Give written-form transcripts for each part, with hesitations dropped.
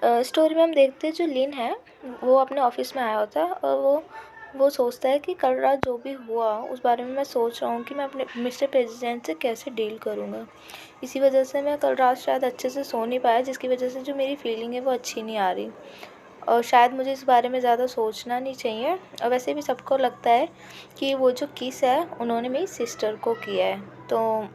Story में हम देखते हैं जो लिन है वो अपने ऑफिस में आया होता है और वो सोचता है कि कल रात जो भी हुआ उस बारे में मैं सोच रहा हूँ कि मैं अपने मिस्टर प्रेसिडेंट से कैसे डील करूँगा। इसी वजह से मैं कल रात शायद अच्छे से सो नहीं पाया, जिसकी वजह से जो मेरी फीलिंग है वो अच्छी नहीं आ रही और शायद मुझे इस बारे में ज़्यादा सोचना नहीं चाहिए। और वैसे भी सबको लगता है कि वो जो किस है उन्होंने मेरी सिस्टर को किया है, तो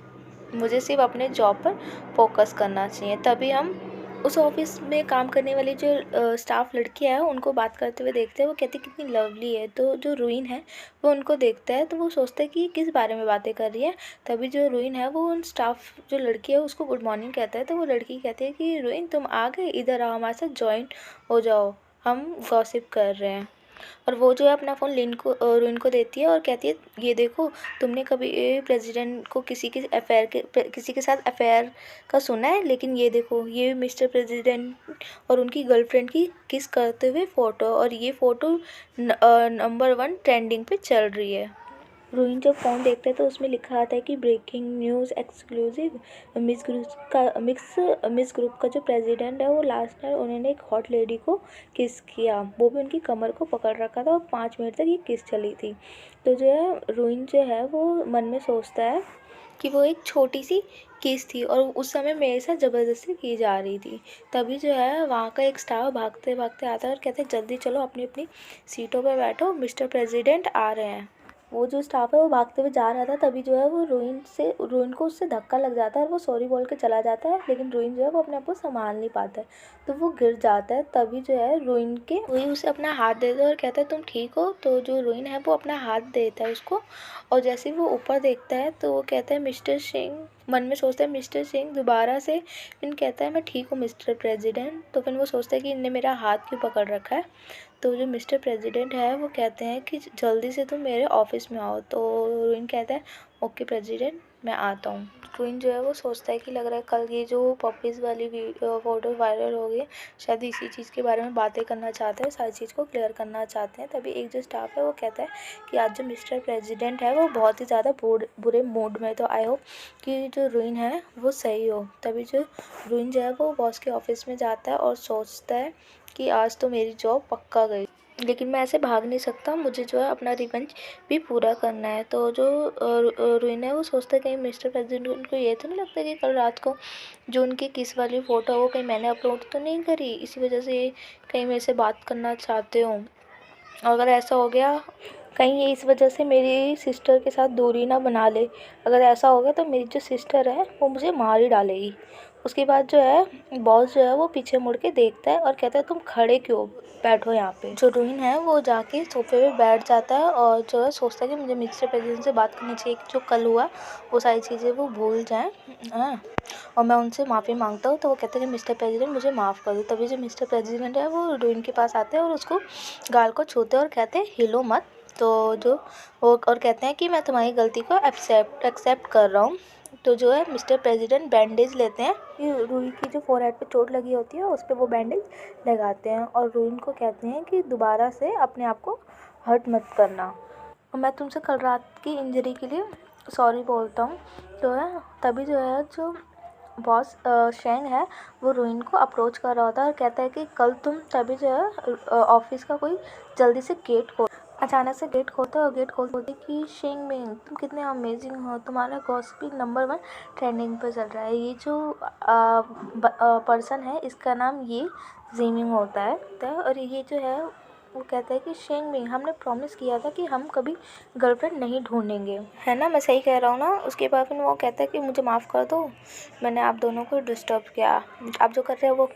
मुझे सिर्फ अपने जॉब पर फोकस करना चाहिए। तभी हम उस ऑफिस में काम करने वाली जो स्टाफ लड़की है उनको बात करते हुए देखते हैं। वो कहती कितनी लवली है, तो जो रूइन है वो उनको देखता है तो वो सोचता है कि ये किस बारे में बातें कर रही है। तभी जो रूइन है वो उन स्टाफ जो लड़की है उसको गुड मॉर्निंग कहता है, तो वो लड़की कहती है कि रूइन तुम आ गए, इधर आओ हमारे साथ ज्वाइन हो जाओ, हम गॉसिप कर रहे हैं। और वो जो है अपना फ़ोन रूइन को देती है और कहती है ये देखो, तुमने कभी प्रेसिडेंट को किसी के साथ अफेयर का सुना है, लेकिन ये देखो ये मिस्टर प्रेसिडेंट और उनकी गर्लफ्रेंड की किस करते हुए फ़ोटो, और ये फ़ोटो नंबर 1 ट्रेंडिंग पे चल रही है। रोहिन जब फ़ोन देखता है तो उसमें लिखा आता है कि breaking news exclusive, miss group का जो प्रेसिडेंट है वो लास्ट टाइम उन्होंने एक हॉट लेडी को किस किया, वो भी उनकी कमर को पकड़ रखा था और 5 मिनट तक ये किस चली थी। तो जो है रोहिन जो है वो मन में सोचता है कि वो एक छोटी सी किस थी और उस समय मेरे साथ ज़बरदस्ती की जा रही थी। तभी जो है वहाँ का एक स्टाफ भागते भागते आता है और कहते हैं जल्दी चलो अपनी अपनी सीटों पर बैठो, मिस्टर प्रेसिडेंट आ रहे हैं। वो जो स्टाफ है वो भागते हुए जा रहा था, तभी जो है वो रोइन को उससे धक्का लग जाता है और वो सॉरी बोल के चला जाता है, लेकिन रोइन जो है वो अपने आप को संभाल नहीं पाता है तो वो गिर जाता है। तभी जो है रोइन के वही उसे अपना हाथ देता है और कहता है तुम ठीक हो। तो जो रोइन है वो अपना हाथ देता है उसको और जैसे ही वो ऊपर देखता है तो वो कहता है मिस्टर सिंह, मन में सोचता है मिस्टर सिंह दोबारा से। फिर कहता है मैं ठीक हूँ मिस्टर प्रेसिडेंट। तो फिर वो सोचता है कि इनने मेरा हाथ क्यों पकड़ रखा है। तो जो मिस्टर प्रेसिडेंट है वो कहते हैं कि जल्दी से तुम मेरे ऑफिस में आओ। तो रोइन कहता है ओके प्रेसिडेंट, मैं आता हूँ। रोइन जो है वो सोचता है कि लग रहा है कल ये जो पपीज़ वाली फ़ोटो वायरल हो गई, शायद इसी चीज़ के बारे में बातें करना चाहते हैं, सारी चीज़ को क्लियर करना चाहते हैं। तभी एक जो स्टाफ है वो कहता है कि आज जो मिस्टर प्रेसिडेंट है वो बहुत ही ज़्यादा बुरे मूड में, तो आई होप कि जो रोइन है वो सही हो। तभी जो रोइन जो है वो बॉस के ऑफिस में जाता है और सोचता है कि आज तो मेरी जॉब पक्का गई, लेकिन मैं ऐसे भाग नहीं सकता, मुझे जो है अपना रिवेंज भी पूरा करना है। तो जो रोइन है वो सोचता है कहीं मिस्टर प्रेसिडेंट को ये तो नहीं लगता कि कल रात को जो उनकी किस वाली फ़ोटो है वो कहीं मैंने अपलोड तो नहीं करी, इसी वजह से ये कहीं मेरे से बात करना चाहते हो। अगर ऐसा हो गया कहीं ये इस वजह से मेरी सिस्टर के साथ दूरी ना बना ले, अगर ऐसा हो गया तो मेरी जो सिस्टर है वो मुझे मार ही डालेगी। उसके बाद जो है बॉस जो है वो पीछे मुड़ के देखता है और कहता है तुम खड़े क्यों, बैठो यहाँ पे। जो रोहिन है वो जाके सोफे पे बैठ जाता है और जो है सोचता है कि मुझे मिस्टर प्रेसिडेंट से बात करनी चाहिए कि जो कल हुआ वो सारी चीज़ें वो भूल जाएं, हाँ, और मैं उनसे माफ़ी मांगता हूँ। तो वो कहते हैं कि मिस्टर प्रेसिडेंट मुझे माफ़ कर दो। तभी जो मिस्टर प्रेसिडेंट है वो रोहिन के पास आते हैं और उसको गाल को छूते हैं और कहते हैं हिलो मत। तो जो वो और कहते हैं कि मैं तुम्हारी गलती को एक्सेप्ट कर रहा हूँ। तो जो है मिस्टर प्रेसिडेंट बैंडेज लेते हैं कि रूही की जो फोरहेड पे चोट लगी होती है उस पर वो बैंडेज लगाते हैं और रूही को कहते हैं कि दोबारा से अपने आप को हर्ट मत करना और मैं तुमसे कल रात की इंजरी के लिए सॉरी बोलता हूँ। जो है तभी जो है जो बॉस शेंग है वो रोइन को अप्रोच कर रहा होता है और कहता है कि कल तुम तभी जो है ऑफिस का कोई जल्दी से गेट खोल। अचानक से गेट खोलता है और गेट खोलते कि शेंग मिंग तुम कितने अमेजिंग हो, तुम्हारा गॉसिपिंग नंबर 1 ट्रेंडिंग पे चल रहा है। ये जो पर्सन है इसका नाम ये जीमिंग होता है। तो और ये जो है वो कहता है कि शेंग मिंग हमने प्रॉमिस किया था कि हम कभी गर्लफ्रेंड नहीं ढूंढेंगे, है ना, मैं सही कह रहा हूँ ना। उसके बाद फिर वो कहता है कि मुझे माफ़ कर दो, मैंने आप दोनों को डिस्टर्ब किया, आप जो कर रहे हो वो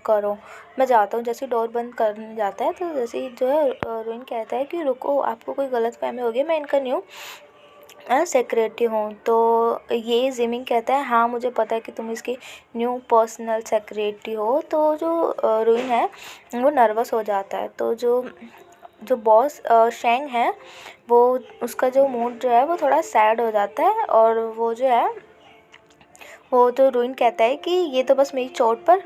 करो, मैं जाता हूँ। जैसे डोर बंद करने जाता है तो जैसे ही जो है रोइन कहता है कि रुको, आपको कोई गलतफहमी हो गई, मैं इनका न्यू सेक्रेटरी हूँ। तो ये जिमिंग कहता है हाँ मुझे पता है कि तुम इसकी न्यू पर्सनल सेक्रेटरी हो। तो जो रोइन है वो नर्वस हो जाता है। तो जो जो बॉस शेंग है वो उसका जो मूड जो है वो थोड़ा सैड हो जाता है और वो जो है वो तो रोइन कहता है कि ये तो बस मेरी चोट पर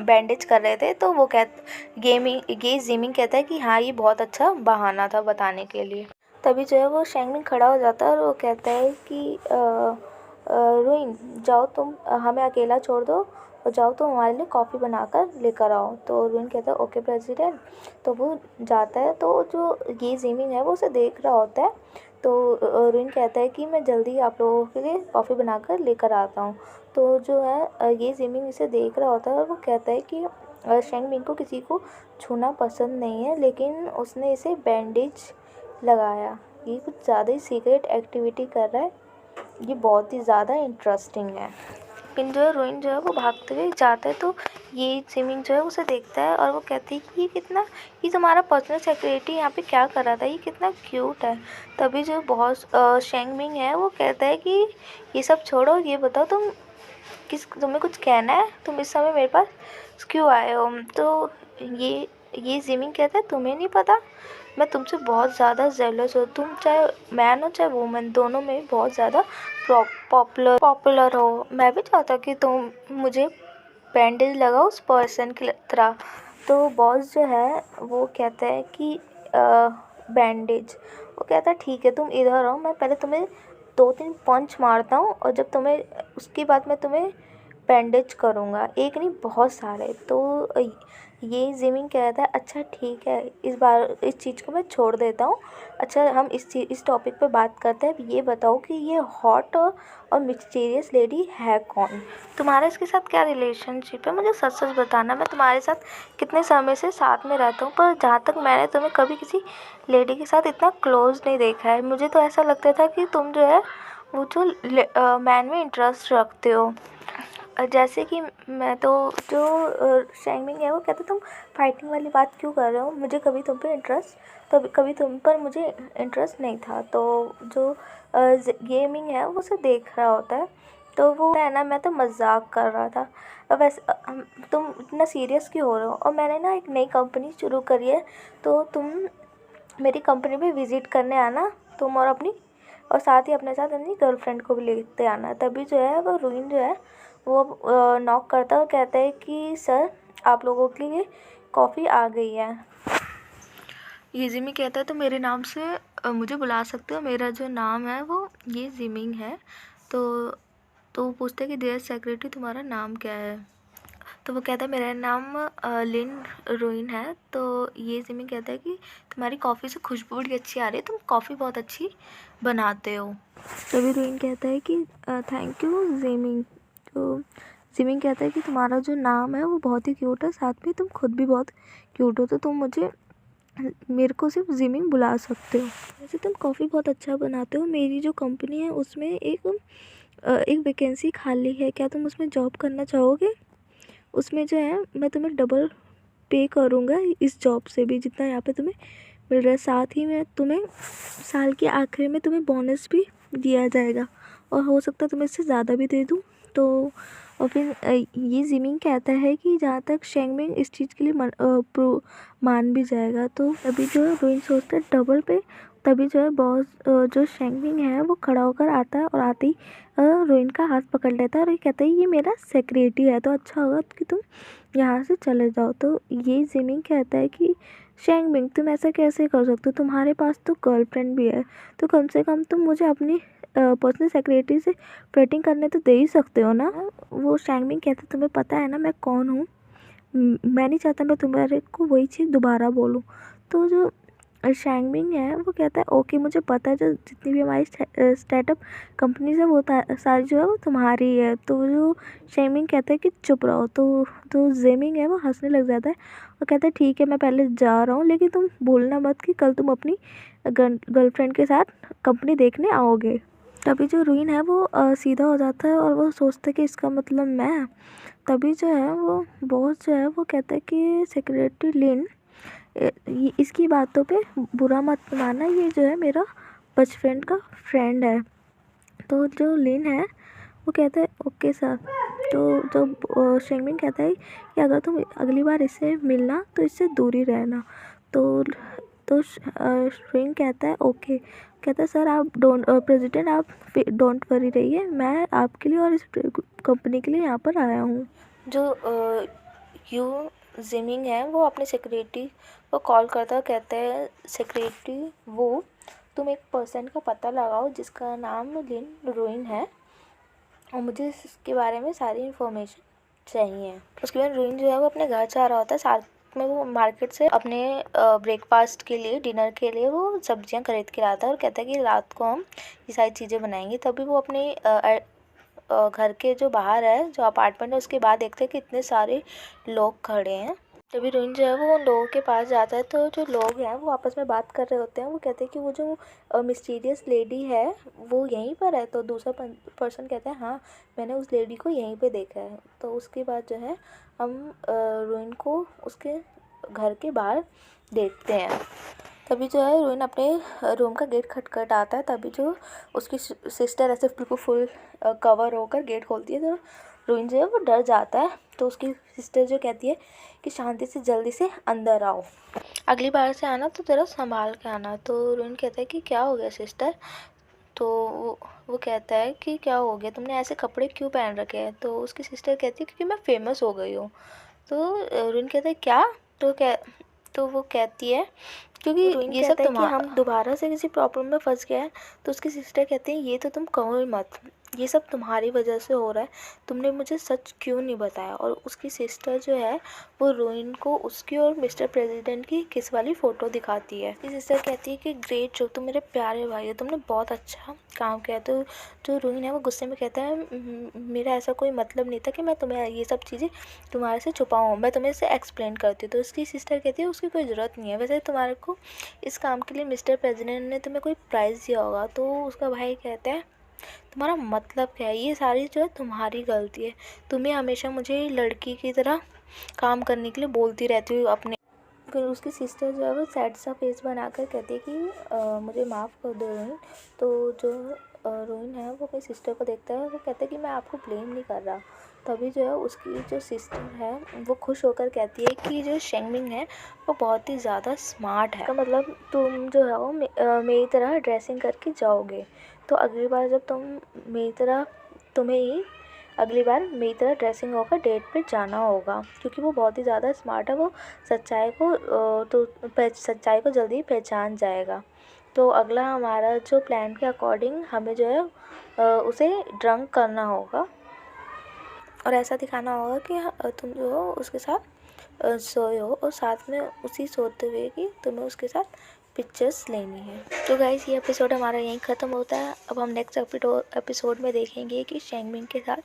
बैंडेज कर रहे थे। तो वो ये जिमिंग कहता है कि हाँ ये बहुत अच्छा बहाना था बताने के लिए। तभी जो है वो शेंगमिंग खड़ा हो जाता है और वो कहता है कि रोइन जाओ, तुम हमें अकेला छोड़ दो, और जाओ तो हमारे लिए कॉफ़ी बनाकर लेकर आओ। तो रुइन कहता है ओके प्रेसिडेंट। तो वो जाता है, तो जो ये जिमिंग है वो उसे देख रहा होता है। तो रुइन कहता है कि मैं जल्दी आप लोगों के लिए कॉफ़ी बनाकर लेकर आता हूँ। तो जो है ये जिमिंग इसे देख रहा होता है और वो कहता है कि शेंग मिंग को किसी को छूना पसंद नहीं है, लेकिन उसने इसे बैंडेज लगाया। ये कुछ ज़्यादा ही सीक्रेट एक्टिविटी कर रहा है, ये बहुत ही ज़्यादा इंटरेस्टिंग है। लेकिन जो है रोइन जो है वो भागते हुए जाता है, तो ये जिमिंग जो है उसे देखता है और वो कहती है कि ये तुम्हारा पर्सनल सेक्रेटरी यहाँ पे क्या कर रहा था, ये कितना क्यूट है। तभी जो बॉस शेंग मिंग है वो कहता है कि ये सब छोड़ो, ये बताओ तुम्हें कुछ कहना है, तुम इस समय मेरे पास क्यों आए हो। तो ये जिमिंग कहता है तुम्हें नहीं पता, मैं तुमसे बहुत ज़्यादा जेलस हूँ। तुम चाहे मैन हो चाहे वुमेन, दोनों में बहुत ज़्यादा पॉपुलर हो। मैं भी चाहता कि तुम मुझे बैंडेज लगाओ उस पर्सन की तरह। तो बॉस जो है वो कहता है कि बैंडेज, वो कहता है ठीक है तुम इधर आओ, मैं पहले तुम्हें 2-3 पंच मारता हूँ और जब तुम्हें उसके बाद मैं तुम्हें बैंडेज करूँगा, एक नहीं बहुत सारे। तो ये जिमिंग कहता है अच्छा ठीक है, इस बार इस चीज़ को मैं छोड़ देता हूँ। अच्छा हम इस टॉपिक पे बात करते हैं। अब ये बताओ कि ये हॉट और मिस्टीरियस लेडी है कौन, तुम्हारा इसके साथ क्या रिलेशनशिप है, मुझे सच सच बताना। मैं तुम्हारे साथ कितने समय से साथ में रहता हूँ, पर जहाँ तक मैंने तुम्हें कभी किसी लेडी के साथ इतना क्लोज नहीं देखा है। मुझे तो ऐसा लगता था कि तुम जो है वो जो मैन में इंटरेस्ट रखते हो। जैसे कि मैं तो जो शेंगमिंग है वो कहते तुम फाइटिंग वाली बात क्यों कर रहे हो, मुझे कभी तुम पे इंटरेस्ट, तो कभी तुम पर मुझे इंटरेस्ट नहीं था। तो जो गेमिंग है वो उसे देख रहा होता है, तो वो है ना मैं तो मजाक कर रहा था। अब वैसे तुम इतना सीरियस क्यों हो रहे हो, और मैंने ना एक नई कंपनी शुरू करी है, तो तुम मेरी कंपनी पे विज़िट करने आना, तुम और साथ ही अपने साथ अपनी गर्लफ्रेंड को भी लेते आना। तभी जो है वो रुइन जो है वो नॉक करता है और कहता है कि सर आप लोगों के लिए कॉफ़ी आ गई है। ये जिमी कहता है तो मेरे नाम से मुझे बुला सकते हो, मेरा जो नाम है वो ये जिमिंग है। तो वो पूछते हैं कि डियर सेक्रेटरी तुम्हारा नाम क्या है। तो वो कहता है मेरा नाम लिन रोइन है। तो ये जिमी कहता है कि तुम्हारी कॉफ़ी से खुशबू बड़ी अच्छी आ रही है, तुम कॉफ़ी बहुत अच्छी बनाते हो। तभी रोइन कहता है कि थैंक यू जिमिंग। तो जिमिंग कहता है कि तुम्हारा जो नाम है वो बहुत ही क्यूट है, साथ में तुम खुद भी बहुत क्यूट हो, तो तुम मेरे को सिर्फ जिमिंग बुला सकते हो। वैसे तुम कॉफ़ी बहुत अच्छा बनाते हो, मेरी जो कंपनी है उसमें एक वैकेंसी खाली है, क्या तुम उसमें जॉब करना चाहोगे। उसमें जो है मैं तुम्हें डबल पे करूँगा इस जॉब से भी जितना यहाँ पे तुम्हें मिल रहा है, साथ ही मैं तुम्हें साल के आखिर में तुम्हें बोनस भी दिया जाएगा, और हो सकता है तुम्हें इससे ज़्यादा भी दे दूँ। तो और फिर ये जिमिंग कहता है कि जहाँ तक शेंगमिंग इस चीज़ के लिए मान भी जाएगा। तो तभी जो है रुइन सोचता है डबल पे। तभी जो है बॉस जो शेंगमिंग है वो खड़ा होकर आता है और आते ही रुइन का हाथ पकड़ लेता है और ये कहता है ये मेरा सेक्रेटरी है, तो अच्छा होगा कि तुम यहाँ से चले जाओ। तो ये जिमिंग कहता है कि शेंगमिंग तुम ऐसा कैसे कर सकते हो, तुम्हारे पास तो गर्लफ्रेंड भी है, तो कम से कम तुम मुझे अपनी पर्सनल सेक्रेटरी से फ्लर्टिंग करने तो दे ही सकते हो ना। वो शेंगमिंग कहता है तुम्हें पता है ना मैं कौन हूँ, मैं नहीं चाहता मैं तुम्हारे को वही चीज़ दोबारा बोलूँ। तो जो शेंगमिंग है वो कहता है ओके मुझे पता है जो जितनी भी हमारी स्टार्टअप कंपनीज है वो सारी जो है वो तुम्हारी है। तो जो शेंगमिंग कहता है कि चुप रहो। तो जेमिंग है वो हंसने लग जाता है और कहता है ठीक है मैं पहले जा रहा हूँ, लेकिन तुम भूलना मत कि कल तुम अपनी गर्लफ्रेंड के साथ कंपनी देखने आओगे। तभी जो रुइन है वो सीधा हो जाता है और वो सोचता है कि इसका मतलब मैं। तभी जो है वो बॉस जो है वो कहता है कि सेक्रेटरी लिन इसकी बातों पे बुरा मत मानना, ये जो है मेरा बचपन का फ्रेंड है। तो जो लिन है वो कहता है ओके सर। तो जब शेंगमिंग कहता है कि अगर तुम अगली बार इससे मिलना तो इससे दूरी रहना। तो श्रिंग कहता है ओके, कहता है सर आप प्रेसिडेंट आप डोंट वरी रहिए, मैं आपके लिए और इस कंपनी के लिए यहाँ पर आया हूँ। जो यू जिमिंग है वो अपने सेक्रेटरी को कॉल करता है, कहता है सेक्रेटरी वो तुम एक पर्सन का पता लगाओ जिसका नाम लिन रोइन है और मुझे इसके बारे में सारी इन्फॉर्मेशन चाहिए। उसके बाद रोहिन जो है वो अपने घर जा रहा होता है, साथ में वो मार्केट से अपने ब्रेकफास्ट के लिए, डिनर के लिए वो सब्जियां खरीद के लाता है और कहता है कि रात को हम ये सारी चीज़ें बनाएंगे। तभी वो अपने घर के जो बाहर है, जो अपार्टमेंट है, उसके बाद देखते हैं कि इतने सारे लोग खड़े हैं। तभी रोहिन जो है वो उन लोगों के पास जाता है, तो जो लोग हैं वो आपस में बात कर रहे होते हैं। वो कहते हैं कि वो जो मिस्टीरियस लेडी है वो यहीं पर है। तो दूसरा पर्सन कहता है हाँ, मैंने उस लेडी को यहीं पे देखा है। तो उसके बाद जो है हम रोहिन को उसके घर के बाहर देखते हैं। तभी जो है रोहिन अपने रूम का गेट खटखटाता है। तभी जो उसकी सिस्टर ऐसे बिल्कुल फुल कवर होकर गेट खोलती है, तो रोहिन जो है वो डर जाता है। तो उसकी सिस्टर जो कहती है कि शांति से जल्दी से अंदर आओ, अगली बार से आना तो ज़रा संभाल के आना। तो रोहिन कहता है कि क्या हो गया सिस्टर। तो वो कहता है कि क्या हो गया, तुमने ऐसे कपड़े क्यों पहन रखे हैं। तो उसकी सिस्टर कहती है क्योंकि मैं फेमस हो गई हूँ। तो रोहिन कहता है क्या। तो वो कहती है क्योंकि ये सब कि हम दोबारा से किसी प्रॉब्लम में फंस गए हैं। तो उसकी सिस्टर कहती है ये तो तुम कहो ही मत, ये सब तुम्हारी वजह से हो रहा है, तुमने मुझे सच क्यों नहीं बताया। और उसकी सिस्टर जो है वो रोहिन को उसकी और मिस्टर प्रेसिडेंट की किस वाली फ़ोटो दिखाती है। उसकी सिस्टर कहती है कि ग्रेट जो, तुम मेरे प्यारे भाई हो, तुमने बहुत अच्छा काम किया। तो जो रोहिन है वो गुस्से में कहता है मेरा ऐसा कोई मतलब नहीं था कि मैं तुम्हें ये सब चीज़ें तुम्हारे से छुपाऊँ, मैं तुम्हें इसे एक्सप्लेन करती हूँ। तो उसकी सिस्टर कहती है उसकी कोई ज़रूरत नहीं है, वैसे तुम्हारे को इस काम के लिए मिस्टर प्रेसिडेंट ने तुम्हें कोई प्राइज़ दिया होगा। तो उसका भाई कहता है तुम्हारा मतलब क्या है, ये सारी जो है तुम्हारी गलती है, तुम्हें हमेशा मुझे लड़की की तरह काम करने के लिए बोलती रहती हो अपने। फिर उसकी सिस्टर जो है वो सैड सा फेस बनाकर कहती है कि मुझे माफ़ कर दो रोहिन। तो जो रोहिन है वो अपनी सिस्टर को देखता है और वो कहता है कि मैं आपको ब्लेम नहीं कर रहा। तभी जो है उसकी जो सिस्टर है वो खुश होकर कहती है कि जो शेंगमिंग है वो बहुत ही ज़्यादा स्मार्ट है, तो मतलब तुम जो है वो मेरी तरह ड्रेसिंग करके जाओगे। तो अगली बार जब तुम्हें ही अगली बार मेरी तरह ड्रेसिंग होकर डेट पे जाना होगा, क्योंकि वो बहुत ही ज़्यादा स्मार्ट है। वो सच्चाई को जल्दी पहचान जाएगा। तो अगला हमारा जो प्लान के अकॉर्डिंग हमें जो है उसे ड्रंक करना होगा और ऐसा दिखाना होगा कि तुम जो हो उसके साथ सोए हो और साथ में उसी सोते हुए कि तुम्हें उसके साथ पिक्चर्स लेनी है। तो गाइस ये एपिसोड हमारा यहीं ख़त्म होता है। अब हम नेक्स्ट एपिसोड में देखेंगे कि शेंगमिंग के साथ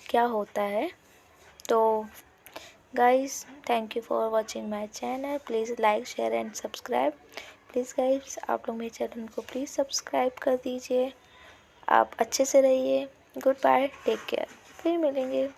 क्या होता है। तो guys thank you for watching my channel, please like share and subscribe. Please guys आप लोग मेरे चैनल को प्लीज़ सब्सक्राइब कर दीजिए। आप अच्छे से रहिए। गुड बाय, टेक केयर, फिर मिलेंगे।